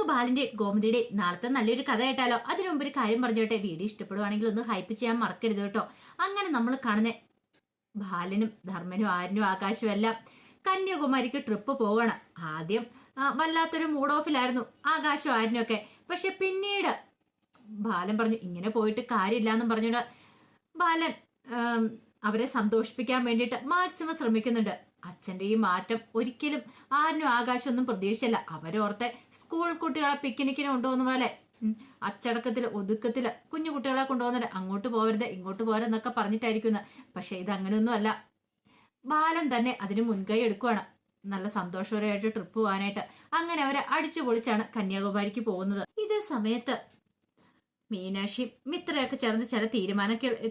നമുക്ക് ബാലിന്റെ ഗോമതിയുടെ നാളത്തെ നല്ലൊരു കഥ കേട്ടാലോ? അതിനു മുമ്പ് ഒരു കാര്യം പറഞ്ഞോട്ടെ, വീഡിയോ ഇഷ്ടപ്പെടുവാണെങ്കിൽ ഒന്ന് ഹൈപ്പ് ചെയ്യാൻ മറക്കരുത് കേട്ടോ. അങ്ങനെ നമ്മൾ കാണുന്ന ബാലനും ധർമ്മനും ആര്യനും ആകാശവും എല്ലാം കന്യാകുമാരിക്ക് ട്രിപ്പ് പോവാണ്. ആദ്യം വല്ലാത്തൊരു മൂഡ് ഓഫിലായിരുന്നു ആകാശവും ആര്യനും ഒക്കെ. പക്ഷെ പിന്നീട് ബാലൻ പറഞ്ഞു ഇങ്ങനെ പോയിട്ട് കാര്യമില്ല എന്നും പറഞ്ഞുകൊണ്ട് ബാലൻ അവരെ സന്തോഷിപ്പിക്കാൻ വേണ്ടിയിട്ട് മാക്സിമം ശ്രമിക്കുന്നുണ്ട്. അച്ഛൻ്റെ ഈ മാറ്റം ഒരിക്കലും ആരിനും ആകാശം ഒന്നും പ്രതീക്ഷയില്ല. അവരോർത്തെ സ്കൂൾ കുട്ടികളെ പിക്നിക്കിന് കൊണ്ടുപോകുന്ന പോലെ അച്ചടക്കത്തില് ഒതുക്കത്തില് കുഞ്ഞു കുട്ടികളെ കൊണ്ടുപോകുന്നില്ല, അങ്ങോട്ട് പോകരുത് ഇങ്ങോട്ട് പോരെന്നൊക്കെ പറഞ്ഞിട്ടായിരിക്കുന്നത്. പക്ഷെ ഇത് അങ്ങനെയൊന്നും അല്ല. ബാലൻ തന്നെ അതിന് മുൻകൈ എടുക്കുവാണ് നല്ല സന്തോഷകരമായിട്ട് ട്രിപ്പ് പോകാനായിട്ട്. അങ്ങനെ അവരെ അടിച്ചു പൊളിച്ചാണ് കന്യാകുമാരിക്ക് പോകുന്നത്. ഇതേ സമയത്ത് മീനാക്ഷി മിത്രയൊക്കെ ചേർന്ന് ചില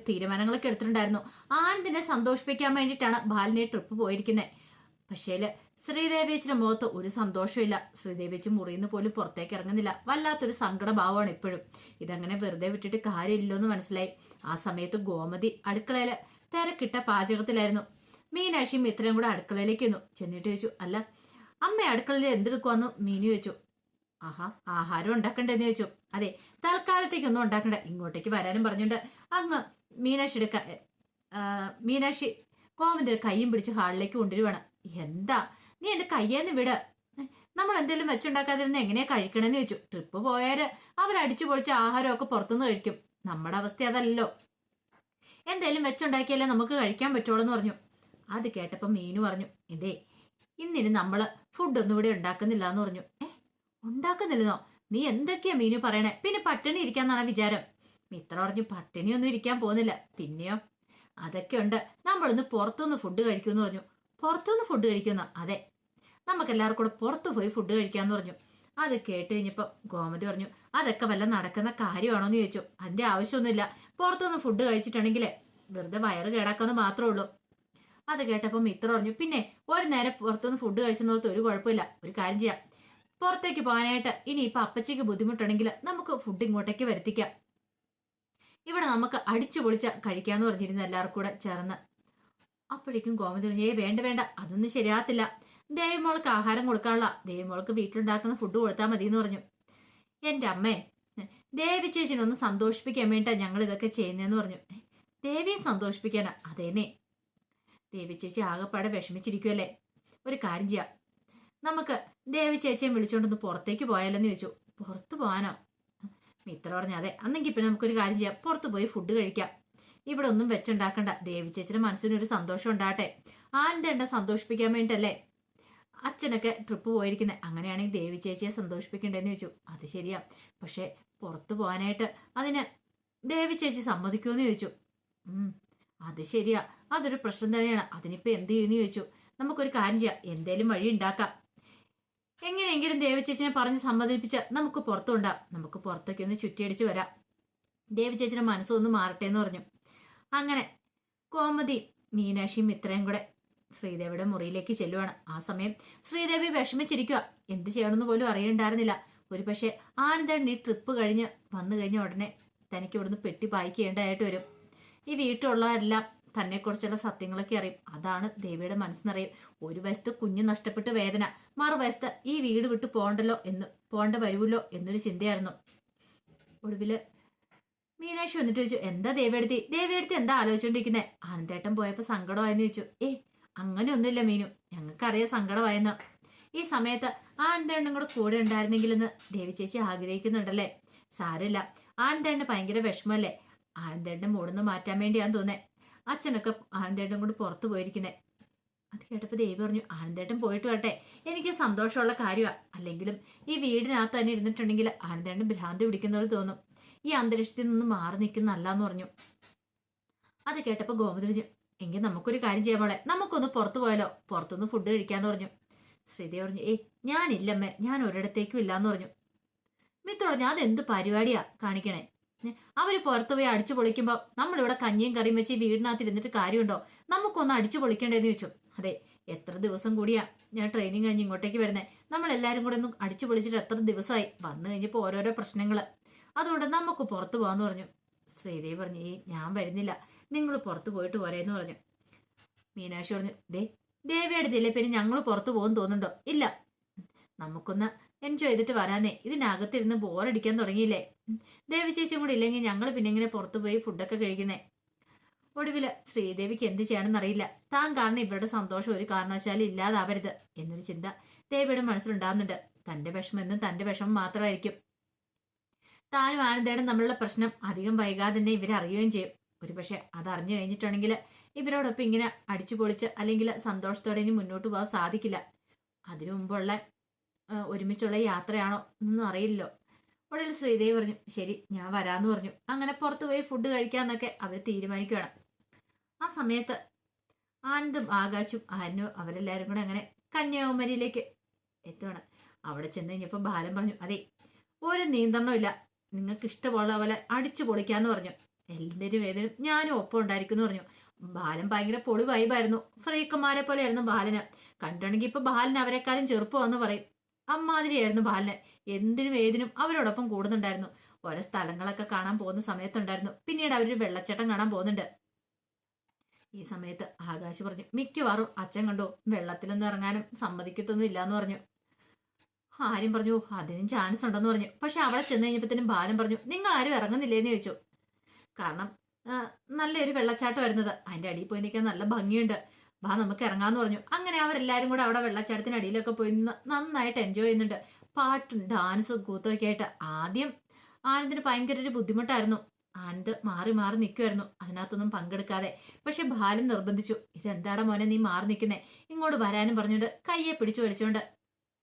തീരുമാനങ്ങളൊക്കെ എടുത്തിട്ടുണ്ടായിരുന്നു. ആനന്ദിനെ സന്തോഷിപ്പിക്കാൻ വേണ്ടിയിട്ടാണ് ബാലിനെ ട്രിപ്പ് പോയിരിക്കുന്നത്. പക്ഷേല് ശ്രീദേവിയച്ചിന്റെ മുഖത്ത് ഒരു സന്തോഷമില്ല. ശ്രീദേവിയച്ചി മുറിയിൽ പോലും പുറത്തേക്ക് ഇറങ്ങുന്നില്ല. വല്ലാത്തൊരു സങ്കടഭാവമാണ് ഇപ്പോഴും. ഇതങ്ങനെ വെറുതെ വിട്ടിട്ട് കാര്യമില്ലെന്ന് മനസ്സിലായി. ആ സമയത്ത് ഗോമതി അടുക്കളയില് തിരക്കിട്ട പാചകത്തിലായിരുന്നു. മീനാക്ഷിയും മിത്രയും കൂടെ അടുക്കളയിലേക്ക് വന്നു. ചെന്നിട്ട് ചോദിച്ചു, അല്ല അമ്മ അടുക്കളയിൽ എന്തെടുക്കുവാന്ന് മീനു ചോദിച്ചു. ആഹാരം ഉണ്ടാക്കണ്ടെന്ന് ചോദിച്ചു. അതെ, തൽക്കാലത്തേക്കൊന്നും ഉണ്ടാക്കണ്ട, ഇങ്ങോട്ടേക്ക് വരാനും പറഞ്ഞുകൊണ്ട് അങ്ങ് മീനാക്ഷി കോമതിയുടെ കൈയും പിടിച്ച് ഹാളിലേക്ക് കൊണ്ടുവരുവാണ്. എന്താ നീ എന്റെ കയ്യേന്ന് വിട്, നമ്മൾ എന്തെങ്കിലും വെച്ചുണ്ടാക്കാതിരുന്ന് എങ്ങനെയാ കഴിക്കണമെന്ന് ചോദിച്ചു. ട്രിപ്പ് പോയാല് അവരടിച്ചു പൊളിച്ച ആഹാരമൊക്കെ പുറത്തുനിന്ന് കഴിക്കും. നമ്മുടെ അവസ്ഥ അതല്ലല്ലോ, എന്തേലും വെച്ചുണ്ടാക്കിയാലേ നമുക്ക് കഴിക്കാൻ പറ്റുള്ളൂ എന്ന് പറഞ്ഞു. അത് കേട്ടപ്പോ മീനു പറഞ്ഞു, എന്തേ ഇന്നിന് നമ്മള് ഫുഡൊന്നും ഇവിടെ ഉണ്ടാക്കുന്നില്ല എന്ന് പറഞ്ഞു. ഉണ്ടാക്കുന്നില്ലെന്നോ? നീ എന്തൊക്കെയാ മീനു പറയണേ? പിന്നെ പട്ടിണി ഇരിക്കാന്നാണ് വിചാരം? മിത്ര പറഞ്ഞു, പട്ടിണിയൊന്നും ഇരിക്കാൻ പോകുന്നില്ല. പിന്നെയോ? അതൊക്കെ ഉണ്ട്, നമ്മളൊന്ന് പുറത്തുനിന്ന് ഫുഡ് കഴിക്കുമെന്ന് പറഞ്ഞു. പുറത്തുനിന്ന് ഫുഡ് കഴിക്കുന്ന? അതെ, നമുക്കെല്ലാവർക്കും കൂടെ പുറത്തു പോയി ഫുഡ് കഴിക്കാന്ന് പറഞ്ഞു. അത് കേട്ട് കഴിഞ്ഞപ്പോ ഗോമതി പറഞ്ഞു, അതൊക്കെ വല്ല നടക്കുന്ന കാര്യമാണോന്ന് ചോദിച്ചു. അതിന്റെ ആവശ്യമൊന്നുമില്ല, പുറത്തുനിന്ന് ഫുഡ് കഴിച്ചിട്ടുണ്ടെങ്കിൽ വെറുതെ വയറ് കേടാക്കാന്ന് മാത്രമേ ഉള്ളൂ. അത് കേട്ടപ്പോ മിത്ര പറഞ്ഞു, പിന്നെ ഒരു നേരം പുറത്തുനിന്ന് ഫുഡ് കഴിച്ചെന്നോർത്ത് ഒരു കുഴപ്പമില്ല. ഒരു കാര്യം ചെയ്യാം, പുറത്തേക്ക് പോകാനായിട്ട് ഇനിയിപ്പൊ അപ്പച്ചിക്ക് ബുദ്ധിമുട്ടുണ്ടെങ്കിൽ നമുക്ക് ഫുഡ് ഇങ്ങോട്ടേക്ക് വരുത്തിക്കാം. ഇവിടെ നമുക്ക് അടിച്ചു പൊളിച്ച കഴിക്കാന്ന് പറഞ്ഞിരുന്നു എല്ലാവർക്കും കൂടെ ചേർന്ന്. അപ്പോഴേക്കും ഗോമതി പറഞ്ഞു, വേണ്ട വേണ്ട, അതൊന്നും ശരിയാകത്തില്ല. ദേവിമോൾക്ക് ആഹാരം കൊടുക്കാനുള്ള, ദേവിമോൾക്ക് വീട്ടിലുണ്ടാക്കുന്ന ഫുഡ് കൊടുത്താൽ മതി എന്ന് പറഞ്ഞു. എന്റെ അമ്മേ, ദേവി ചേച്ചിനൊന്ന് സന്തോഷിപ്പിക്കാൻ വേണ്ടിട്ടാ ഞങ്ങൾ ഇതൊക്കെ ചെയ്യുന്നതെന്ന് പറഞ്ഞു. ദേവിയെ സന്തോഷിപ്പിക്കാനാ? അതേന്നേ, ദേവി ചേച്ചി ആകെപ്പാടെ വിഷമിച്ചിരിക്കുമല്ലേ. ഒരു കാര്യം ചെയ്യാം, നമുക്ക് ദേവി ചേച്ചിയെ വിളിച്ചോണ്ടൊന്ന് പുറത്തേക്ക് പോയാലെന്ന് ചോദിച്ചു. പുറത്തു പോകാനോ? മിത്ര പറഞ്ഞു, അതെ, അന്നെങ്കിൽ പിന്നെ നമുക്കൊരു കാര്യം ചെയ്യാം, പുറത്തു പോയി ഫുഡ് കഴിക്കാം. ഇവിടെ ഒന്നും വെച്ചുണ്ടാക്കണ്ട, ദേവി ചേച്ചിയുടെ മനസ്സിനൊരു സന്തോഷം ഉണ്ടാകട്ടെ. ആനന്ദേണ്ട സന്തോഷിപ്പിക്കാൻ വേണ്ടിട്ടല്ലേ അച്ഛനൊക്കെ ട്രിപ്പ് പോയിരിക്കുന്നത്. അങ്ങനെയാണെങ്കിൽ ദേവി ചേച്ചിയെ സന്തോഷിപ്പിക്കണ്ടേന്ന് ചോദിച്ചു. അത് ശരിയാ, പക്ഷെ പുറത്തു പോകാനായിട്ട് അതിന് ദേവി ചേച്ചി സമ്മതിക്കുമെന്ന് ചോദിച്ചു. അത് ശരിയാ, അതൊരു പ്രശ്നം തന്നെയാണ്. അതിനിപ്പോ എന്ത് ചെയ്യുമെന്ന് ചോദിച്ചു. നമുക്കൊരു കാര്യം ചെയ്യാം, എന്തേലും വഴി ഉണ്ടാക്കാം. എങ്ങനെയെങ്കിലും ദേവി ചേച്ചിനെ പറഞ്ഞ് സമ്മതിപ്പിച്ച് നമുക്ക് പുറത്തുണ്ടാം. നമുക്ക് പുറത്തേക്ക് ഒന്ന് ചുറ്റിയടിച്ച് വരാം, ദേവി ചേച്ചിയുടെ മനസ്സൊന്ന് മാറട്ടെ എന്ന് പറഞ്ഞു. അങ്ങനെ കോമതി മീനാക്ഷിയും മിത്രയും കൂടെ ശ്രീദേവിയുടെ മുറിയിലേക്ക് ചെല്ലുവാണ്. ആ സമയം ശ്രീദേവി വിഷമിച്ചിരിക്കുക. എന്ത് ചെയ്യണമെന്ന് പോലും അറിയണ്ടായിരുന്നില്ല. ഒരു പക്ഷെ ആനന്ദൻ ഈ ട്രിപ്പ് കഴിഞ്ഞ് വന്നു കഴിഞ്ഞ ഉടനെ തനിക്ക് ഇവിടുന്ന് പെട്ടി പായിക്കേണ്ടതായിട്ട് വരും. ഈ വീട്ടിലുള്ളവരെല്ലാം തന്നെക്കുറിച്ചുള്ള സത്യങ്ങളൊക്കെ അറിയും. അതാണ് ദേവിയുടെ മനസ്സിനറിയും. ഒരു വശത്ത് കുഞ്ഞ് നഷ്ടപ്പെട്ട് വേദന, മറുവശത്ത് ഈ വീട് വിട്ട് പോകേണ്ട വരുമല്ലോ എന്നൊരു ചിന്തയായിരുന്നു. ഒടുവില് മീനാക്ഷി വന്നിട്ട് ചോദിച്ചു, എന്താ ദേവിയെടുത്തി എന്താ ആലോചിച്ചോണ്ടിരിക്കുന്നേ? ആനന്ദേട്ടൻ പോയപ്പോ സങ്കടമായെന്ന് ചോദിച്ചു. അങ്ങനെയൊന്നുമില്ല മീനു, ഞങ്ങൾക്കറിയാം സങ്കടമായെന്ന്. ഈ സമയത്ത് ആനന്ദേട്ടനും കൂടെ ഉണ്ടായിരുന്നെങ്കിലെന്ന് ദേവി ചേച്ചി ആഗ്രഹിക്കുന്നുണ്ടല്ലേ? സാരമില്ല, ആനന്ദേട്ടന് ഭയങ്കര വിഷമല്ലേ. ആനന്ദേട്ടന്റെ മൂടൊന്ന് മാറ്റാൻ വേണ്ടിയാന്ന് തോന്നേ അച്ഛനൊക്കെ ആനന്ദേട്ടൻ കൊണ്ട് പുറത്തു പോയിരിക്കുന്നേ. അത് കേട്ടപ്പോ ദേവി പറഞ്ഞു, ആനന്ദേട്ടൻ പോയിട്ട് വരട്ടെ, എനിക്ക് സന്തോഷമുള്ള കാര്യമാണ്. അല്ലെങ്കിലും ഈ വീടിനകത്ത് തന്നെ ഇരുന്നിട്ടുണ്ടെങ്കിൽ ആനന്ദേട്ടൻ ഭ്രാന്തി പിടിക്കുന്നവർ തോന്നും. ഈ അന്തരീക്ഷത്തിൽ നിന്ന് മാറി നിൽക്കുന്നല്ലാന്ന് പറഞ്ഞു. അത് കേട്ടപ്പോ ഗോമതി പറഞ്ഞു, എങ്കിൽ നമുക്കൊരു കാര്യം ചെയ്യാൻ പോളെ, നമുക്കൊന്ന് പുറത്തു പോയാലോ, പുറത്തുനിന്ന് ഫുഡ് കഴിക്കാന്ന് പറഞ്ഞു. ശ്രീദേവി പറഞ്ഞു, ഞാനില്ലമ്മേ, ഞാൻ ഒരിടത്തേക്കും ഇല്ലാന്ന് പറഞ്ഞു. മിത്ര പറഞ്ഞു, അതെന്ത് പരിപാടിയാ കാണിക്കണേ? അവര് പുറത്തുപോയി അടിച്ചു പൊളിക്കുമ്പോ നമ്മളിവിടെ കഞ്ഞിയും കറിയും വെച്ച് വീടിനകത്ത് ഇരുന്നിട്ട് കാര്യമുണ്ടോ? നമുക്കൊന്ന് അടിച്ചു പൊളിക്കേണ്ടതെന്ന് ചോദിച്ചു. അതെ, എത്ര ദിവസം കൂടിയാ ഞാൻ ട്രെയിനിങ് കഴിഞ്ഞ് ഇങ്ങോട്ടേക്ക് വരുന്നേ. നമ്മളെല്ലാരും കൂടെ ഒന്ന് അടിച്ചു പൊളിച്ചിട്ട് എത്ര ദിവസമായി. വന്നു കഴിഞ്ഞപ്പോ ഓരോരോ പ്രശ്നങ്ങള്, അതുകൊണ്ട് നമുക്ക് പുറത്തു പോകാന്ന് പറഞ്ഞു. ശ്രീദേവി പറഞ്ഞു, ഞാൻ വരുന്നില്ല, നിങ്ങൾ പുറത്തു പോയിട്ട് പോരേന്ന് പറഞ്ഞു. മീനാക്ഷി പറഞ്ഞു, ദേവിയുടെ ഇതില്ലേ, പിന്നെ ഞങ്ങൾ പുറത്തു പോകുന്നു തോന്നുന്നുണ്ടോ? ഇല്ല, നമുക്കൊന്ന് എൻജോയ് ചെയ്തിട്ട് വരാന്നേ, ഇതിനകത്തിരുന്ന് ബോറടിക്കാൻ തുടങ്ങിയില്ലേ. ദേവശേഷിയും കൂടി ഇല്ലെങ്കിൽ ഞങ്ങൾ പിന്നെ ഇങ്ങനെ പുറത്തു പോയി ഫുഡൊക്കെ കഴിക്കുന്നേ. ഒടുവില് ശ്രീദേവിക്ക് എന്ത് ചെയ്യണമെന്ന് അറിയില്ല. താൻ കാരണം ഇവരുടെ സന്തോഷം ഒരു കാരണവശാലും ഇല്ലാതാവരുത് എന്നൊരു ചിന്ത ദേവിയുടെ മനസ്സിലുണ്ടാകുന്നുണ്ട്. തന്റെ വിഷമം എന്നും തന്റെ വിഷമം മാത്രമായിരിക്കും. താനും ആനന്ദേടും തമ്മിലുള്ള പ്രശ്നം അധികം വൈകാതെ തന്നെ ഇവരറിയുകയും ചെയ്യും. ഒരുപക്ഷെ അത് അറിഞ്ഞു കഴിഞ്ഞിട്ടുണ്ടെങ്കിൽ ഇവരോടൊപ്പം ഇങ്ങനെ അടിച്ചു പൊളിച്ച് അല്ലെങ്കിൽ സന്തോഷത്തോടെ ഇനി മുന്നോട്ട് പോകാൻ സാധിക്കില്ല. അതിനു മുമ്പുള്ള ഒരുമിച്ചുള്ള യാത്രയാണോ എന്നൊന്നും അറിയില്ലല്ലോ. ഉടനെ ശ്രീദേവി പറഞ്ഞു ശരി ഞാൻ വരാന്ന് പറഞ്ഞു. അങ്ങനെ പുറത്തു പോയി ഫുഡ് കഴിക്കാന്നൊക്കെ അവർ തീരുമാനിക്കുകയാണ്. ആ സമയത്ത് ആനന്ദും ആകാശും ആനു അവരെല്ലാവരും കൂടെ അങ്ങനെ കന്യാകുമാരിയിലേക്ക് എത്തുകയാണ്. അവിടെ ചെന്ന് കഴിഞ്ഞപ്പോൾ ബാലൻ പറഞ്ഞു അതെ ഒരു നിയന്ത്രണമില്ല, നിങ്ങൾക്ക് ഇഷ്ടമുള്ള പോലെ അടിച്ചു പൊളിക്കാന്ന് പറഞ്ഞു. എന്തിനും ഏതിനും ഞാനും ഒപ്പം ഉണ്ടായിരിക്കുന്നു പറഞ്ഞു. ബാലൻ ഭയങ്കര പൊളി വൈബായിരുന്നു. ഫ്രീക്കന്മാരെ പോലെയായിരുന്നു ബാലന്. കണ്ടിട്ടുണ്ടെങ്കിൽ ഇപ്പൊ ബാലൻ അവരെക്കാളും ചെറുപ്പമെന്ന് പറയും. അമ്മാതിരിയായിരുന്നു ബാലന്. എന്തിനും ഏതിനും അവരോടൊപ്പം കൂടുന്നുണ്ടായിരുന്നു. ഓരോ സ്ഥലങ്ങളൊക്കെ കാണാൻ പോകുന്ന സമയത്തുണ്ടായിരുന്നു. പിന്നീട് അവരൊരു വെള്ളച്ചാട്ടം കാണാൻ പോകുന്നുണ്ട്. ഈ സമയത്ത് ആകാശ് പറഞ്ഞു മിക്കവാറും അച്ഛൻ കണ്ടു വെള്ളത്തിലൊന്നും ഇറങ്ങാനും സമ്മതിക്കത്തൊന്നും ഇല്ലാന്ന് പറഞ്ഞു. ആര്യം പറഞ്ഞു അതിനും ചാൻസ് ഉണ്ടെന്ന് പറഞ്ഞു. പക്ഷെ അവിടെ ചെന്ന് കഴിഞ്ഞപ്പോഴത്തേനും ബാലൻ പറഞ്ഞു നിങ്ങൾ ആരും ഇറങ്ങുന്നില്ലേന്ന് ചോദിച്ചു. കാരണം നല്ലൊരു വെള്ളച്ചാട്ടം വരുന്നത്, അതിന്റെ അടിയിൽ പോയി നിൽക്കാൻ നല്ല ഭംഗിയുണ്ട്, വാ നമുക്ക് ഇറങ്ങാന്ന് പറഞ്ഞു. അങ്ങനെ അവരെല്ലാരും കൂടെ അവിടെ വെള്ളച്ചാട്ടത്തിന് അടിയിലൊക്കെ പോയി നന്നായിട്ട് എൻജോയ് ചെയ്യുന്നുണ്ട്. പാട്ടും ഡാൻസും കൂത്തൊക്കെ ആയിട്ട്. ആദ്യം ആനന്ദിന് ഭയങ്കര ഒരു ബുദ്ധിമുട്ടായിരുന്നു. ആനന്ദ് മാറി മാറി നിൽക്കുമായിരുന്നു അതിനകത്തൊന്നും പങ്കെടുക്കാതെ. പക്ഷെ ബാലൻ നിർബന്ധിച്ചു ഇതെന്താടാ മോനെ നീ മാറി നിൽക്കുന്നേ, ഇങ്ങോട്ട് വരാനും പറഞ്ഞുകൊണ്ട് കയ്യെ പിടിച്ചു വലിച്ചുകൊണ്ട്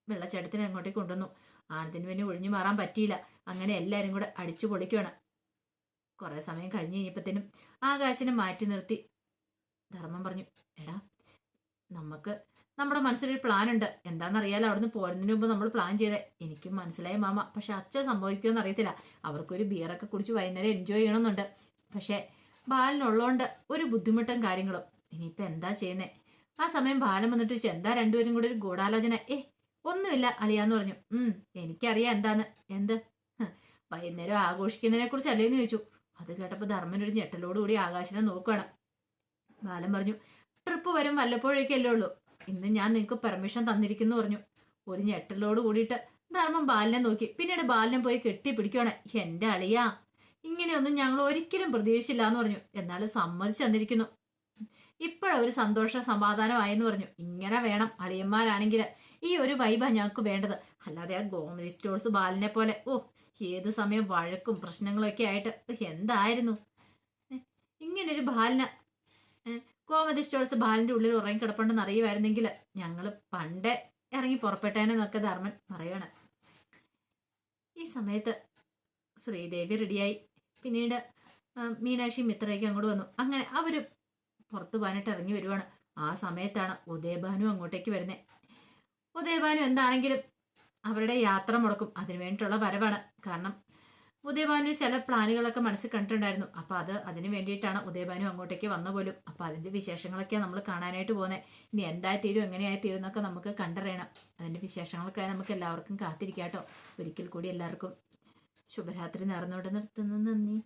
വെള്ളച്ചാട്ടത്തിന് അങ്ങോട്ടേക്ക് കൊണ്ടുവന്നു. ആനന്ദിന് പിന്നെ ഒഴിഞ്ഞു മാറാൻ പറ്റിയില്ല. അങ്ങനെ എല്ലാരും കൂടെ അടിച്ചു പൊളിക്കുകയാണ്. കുറെ സമയം കഴിഞ്ഞ് കഴിഞ്ഞപ്പോഴത്തേനും ആകാശിനെ മാറ്റി നിർത്തി ധർമ്മം പറഞ്ഞു എടാ നമുക്ക് നമ്മുടെ മനസ്സിലൊരു പ്ലാൻ ഉണ്ട്. എന്താണെന്നറിയാലോ അവിടുന്ന് പോരുന്നതിന് മുമ്പ് നമ്മൾ പ്ലാൻ ചെയ്തേ. എനിക്കും മനസ്സിലായി മാമ. പക്ഷെ അച്ഛൻ സംഭവിക്കുമെന്ന് അറിയത്തില്ല. അവർക്കൊരു ബിയറൊക്കെ കുടിച്ച് വൈകുന്നേരം എൻജോയ് ചെയ്യണമെന്നുണ്ട്. പക്ഷെ ബാലനുള്ളതുകൊണ്ട് ഒരു ബുദ്ധിമുട്ടും കാര്യങ്ങളും. ഇനിയിപ്പോൾ എന്താ ചെയ്യുന്നേ. ആ സമയം ബാലൻ വന്നിട്ട് ചോദിച്ചു എന്താ രണ്ടുപേരും കൂടെ ഒരു ഗൂഢാലോചന. ഒന്നുമില്ല അളിയാന്ന് പറഞ്ഞു. എനിക്കറിയാം എന്താന്ന്. എന്ത് വൈകുന്നേരം ആഘോഷിക്കുന്നതിനെ കുറിച്ച് അല്ലേന്ന് ചോദിച്ചു. അത് കേട്ടപ്പോൾ ധർമ്മൻ ഒരു ഞെട്ടലോടുകൂടി ആകാശിനെ നോക്കുകയാണ്. ബാലൻ പറഞ്ഞു ട്രിപ്പ് വരും വല്ലപ്പോഴേക്കും അല്ലേ ഉള്ളൂ, ഇന്ന് ഞാൻ നിങ്ങൾക്ക് പെർമിഷൻ തന്നിരിക്കുന്നു പറഞ്ഞു. ഒരു ഞെട്ടലോട് കൂടിയിട്ട് ധർമ്മം ബാലിനെ നോക്കി. പിന്നീട് ബാലിനെ പോയി കെട്ടിപ്പിടിക്കുകയാണ്. എന്റെ അളിയാ ഇങ്ങനെയൊന്നും ഞങ്ങൾ ഒരിക്കലും പ്രതീക്ഷിച്ചില്ല എന്ന് പറഞ്ഞു. എന്നാലും സമ്മതിച്ചു തന്നിരിക്കുന്നു. ഇപ്പോഴൊരു സന്തോഷ സമാധാനമായെന്ന് പറഞ്ഞു. ഇങ്ങനെ വേണം അളിയന്മാരാണെങ്കിൽ. ഈ ഒരു വൈബാ ഞങ്ങൾക്ക് വേണ്ടത്. അല്ലാതെ ആ ഗോമതി സ്റ്റോഴ്സ് ബാലിനെ പോലെ ഏത് സമയം വഴക്കും പ്രശ്നങ്ങളൊക്കെ ആയിട്ട് എന്തായിരുന്നു. ഇങ്ങനൊരു ബാലിന് ഗോമതി സ്റ്റോഴ്സ് ബാലിന്റെ ഉള്ളിൽ ഉറങ്ങി കിടപ്പുണ്ടെന്ന് അറിയുമായിരുന്നെങ്കിൽ ഞങ്ങൾ പണ്ടേ ഇറങ്ങി പുറപ്പെട്ടേനെന്നൊക്കെ ധർമ്മൻ പറയാണ്. ഈ സമയത്ത് ശ്രീദേവി റെഡിയായി. പിന്നീട് മീനാക്ഷി മിത്രയ്ക്ക് അങ്ങോട്ട് വന്നു. അങ്ങനെ അവര് പുറത്തു പോകാനായിട്ട് ഇറങ്ങി വരുവാണ്. ആ സമയത്താണ് ഉദയഭാനു അങ്ങോട്ടേക്ക് വരുന്നത്. ഉദയഭാനു എന്താണെങ്കിലും അവരുടെ യാത്ര മുടക്കും. അതിനു വേണ്ടിയിട്ടുള്ള വരവാണ്. കാരണം ഉദയഭാനു ചില പ്ലാനുകളൊക്കെ മനസ്സിൽ കണ്ടിട്ടുണ്ടായിരുന്നു. അപ്പൊ അതിന് വേണ്ടിയിട്ടാണ് ഉദയഭാനു അങ്ങോട്ടേക്ക് വന്ന പോലും. അപ്പൊ അതിന്റെ വിശേഷങ്ങളൊക്കെയാണ് നമ്മൾ കാണാനായിട്ട് പോകുന്നത്. ഇനി എന്തായി തീരും എങ്ങനെയായി തീരും എന്നൊക്കെ നമുക്ക് കണ്ടറിയണം. അതിന്റെ വിശേഷങ്ങളൊക്കെ നമുക്ക് എല്ലാവർക്കും കാത്തിരിക്കാട്ടോ. ഒരിക്കൽ കൂടി എല്ലാവർക്കും ശുഭരാത്രി നേർന്നുകൊണ്ട് നിർത്തുന്നു. നന്ദി.